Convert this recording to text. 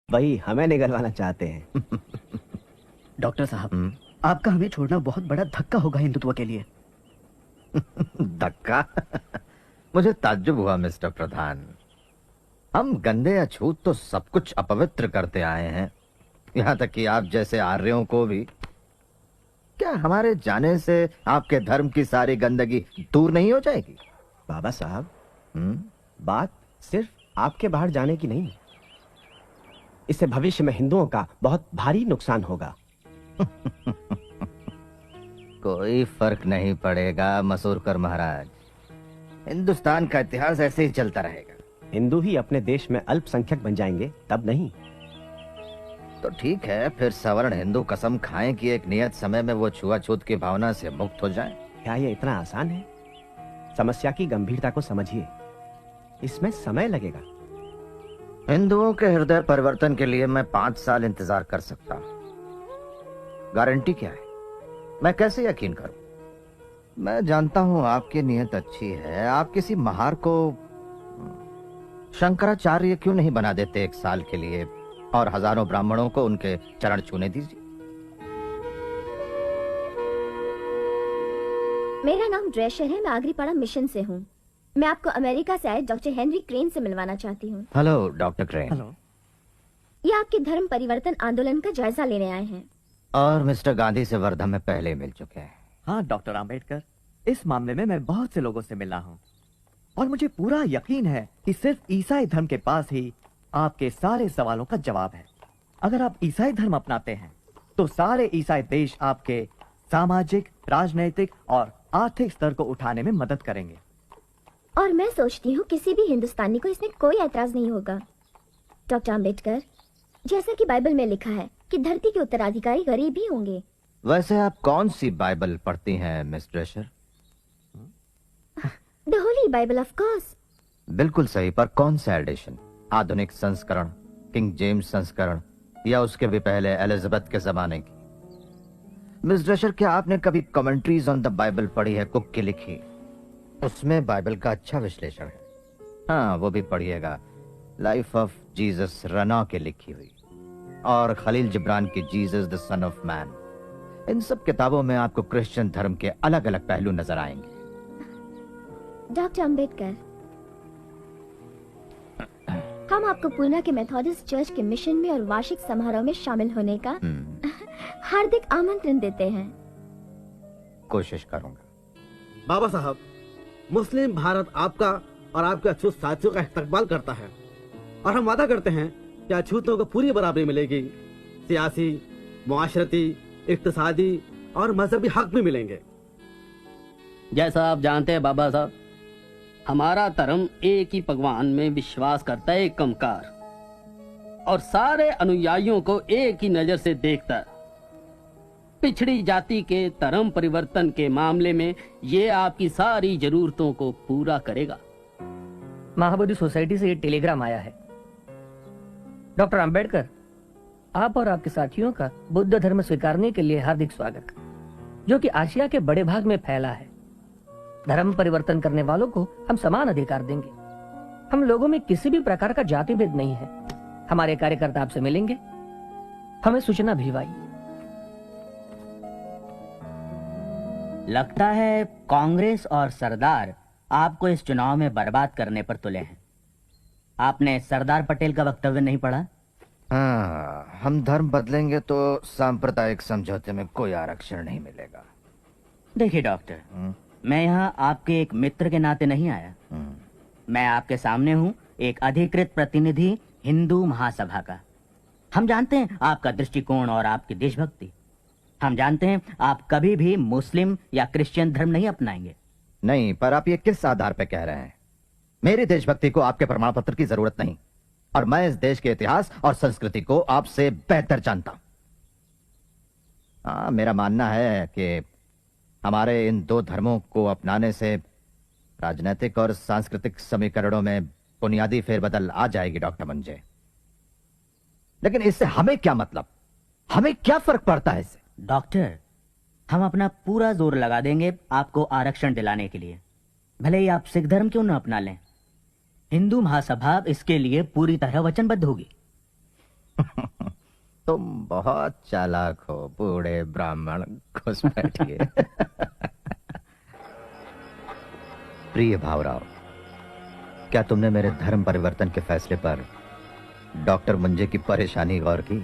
वही हमें निगलवाना चाहते हैं। डॉक्टर साहब, आपका हमें छोड़ना बहुत बड़ा धक्का होगा हिंदुत्व के लिए। धक्का? मुझे ताज्जुब हुआ मिस्टर प्रधान। हम गंदे या छूत तो सब कुछ अपवित्र करते आए हैं, यहाँ तक कि आप जैसे आर्यों को भी। क्या हमारे जाने से आपके धर्म की सारी गंदगी दूर नहीं हो जाएगी? बाबा साहब, बात सिर्फ आपके बाहर जाने की नहीं, इससे भविष्य में हिंदुओं का बहुत भारी नुकसान होगा। कोई फर्क नहीं पड़ेगा मसूरकर महाराज, हिंदुस्तान का इतिहास ऐसे ही चलता रहेगा। हिंदू ही अपने देश में अल्पसंख्यक बन जाएंगे तब नहीं। तो ठीक है, फिर सवर्ण हिंदू कसम खाएं कि एक नियत समय में वो छुआछूत की भावना से मुक्त हो जाएं। क्या ये इतना आसान है? समस्या की गंभीरता को समझिए, इसमें समय लगेगा। हिंदुओं के हृदय परिवर्तन के लिए मैं 5 साल इंतजार कर सकता हूं। गारंटी क्या है? मैं कैसे यकीन करूं? मैं जानता हूं आपकी नीयत अच्छी है। आप किसी महार को शंकराचार्य क्यों नहीं बना देते 1 साल के लिए, और हजारों ब्राह्मणों को उनके चरण छूने दीजिए। मेरा नाम ड्रेशर है, मैं आगरीपाड़ा मिशन से हूँ। मैं आपको अमेरिका से आए डॉक्टर हेनरी क्रेन से मिलवाना चाहती हूँ। Hello doctor crane. हेलो। ये आपके धर्म परिवर्तन आंदोलन का जायजा लेने आए हैं। और मिस्टर गांधी से वर्धा में पहले मिल चुके हैं। हाँ डॉक्टर आम्बेडकर, इस मामले में मैं बहुत से लोगों से मिला हूँ और मुझे पूरा यकीन है कि सिर्फ ईसाई धर्म के पास ही आपके सारे सवालों का जवाब है। अगर आप ईसाई धर्म अपनाते हैं तो सारे ईसाई देश आपके सामाजिक, राजनैतिक और आर्थिक स्तर को उठाने में मदद करेंगे। और मैं सोचती हूँ किसी भी हिंदुस्तानी को इसमें कोई ऐतराज नहीं होगा। डॉक्टर आम्बेडकर, जैसा कि बाइबल में लिखा है कि धरती के उत्तराधिकारी गरीब ही होंगे। वैसे आप कौन सी बाइबल पढ़ती हैं Miss Dresher? The holy Bible of course. बिल्कुल सही, पर कौन सा एडिशन? आधुनिक संस्करण, किंग जेम्स संस्करण, या उसके भी पहले एलिजाबेथ के जमाने की? मिस ड्रेशर, क्या आपने कभी कमेंट्रीज ऑन द बाइबल पढ़ी है? कुक की लिखी, उसमें बाइबल का अच्छा विश्लेषण है। हाँ, वो भी पढ़िएगा। लाइफ ऑफ जीसस रना के लिखी हुई, और खलील जिब्रान की Jesus the son of man. इन सब किताबों में आपको क्रिश्चियन धर्म के अलग अलग पहलू नजर आएंगे। डॉक्टर आम्बेडकर, हम आपको पूना के मेथोडिस्ट चर्च के मिशन में और वार्षिक समारोह में शामिल होने का हार्दिक आमंत्रण देते हैं। कोशिश करूंगा। बाबा साहब, मुस्लिम भारत आपका और आपके अछूत साथियों का इस्तकबाल करता है, और हम वादा करते हैं कि अछूतों को पूरी बराबरी मिलेगी। सियासी, मुआशरती, इक्तिसादी और मजहबी हक भी मिलेंगे। जैसा आप जानते हैं बाबा साहब, हमारा धर्म एक ही भगवान में विश्वास करता है, एक कमकार, और सारे अनुयायियों को एक ही नजर से देखता है। पिछड़ी जाति के धर्म परिवर्तन के मामले में ये आपकी सारी जरूरतों को पूरा करेगा। महाबोधि सोसाइटी से ये टेलीग्राम आया है। डॉक्टर अंबेडकर, आप और आपके साथियों का बुद्ध धर्म स्वीकारने के लिए हार्दिक स्वागत, जो कि आसिया के बड़े भाग में फैला है। धर्म परिवर्तन करने वालों को हम समान अधिकार देंगे। हम लोगों में किसी भी प्रकार का जाति भेद नहीं है। हमारे कार्यकर्ता आपसे मिलेंगे, हमें सूचना भिजवाई। लगता है कांग्रेस और सरदार आपको इस चुनाव में बर्बाद करने पर तुले हैं। आपने सरदार पटेल का वक्तव्य नहीं पढ़ा? हाँ, हम धर्म बदलेंगे तो सांप्रदायिक समझौते में कोई आरक्षण नहीं मिलेगा। देखिए डॉक्टर, मैं यहाँ आपके एक मित्र के नाते नहीं आया। मैं आपके सामने हूँ एक अधिकृत प्रतिनिधि हिंदू महासभा का। हम जानते हैं आपका दृष्टिकोण और आपकी देशभक्ति। हम जानते हैं आप कभी भी मुस्लिम या क्रिश्चियन धर्म नहीं अपनाएंगे। नहीं, पर आप ये किस आधार पर कह रहे हैं? मेरी देशभक्ति को आपके प्रमाण पत्र की जरूरत नहीं, और मैं इस देश के इतिहास और संस्कृति को आपसे बेहतर जानता हूं। मेरा मानना है कि हमारे इन 2 धर्मों को अपनाने से राजनीतिक और सांस्कृतिक समीकरणों में बुनियादी फेरबदल आ जाएगी डॉक्टर मंजे। लेकिन इससे हमें क्या मतलब? हमें क्या फर्क पड़ता है इससे? डॉक्टर, हम अपना पूरा जोर लगा देंगे आपको आरक्षण दिलाने के लिए, भले ही आप सिख धर्म क्यों न अपना लें। हिंदू महासभा इसके लिए पूरी तरह वचनबद्ध होगी। तुम बहुत चालाक हो बूढ़े ब्राह्मण, घुस बैठिए। प्रिय भावराव, क्या तुमने मेरे धर्म परिवर्तन के फैसले पर डॉक्टर मुंजे की परेशानी गौर की?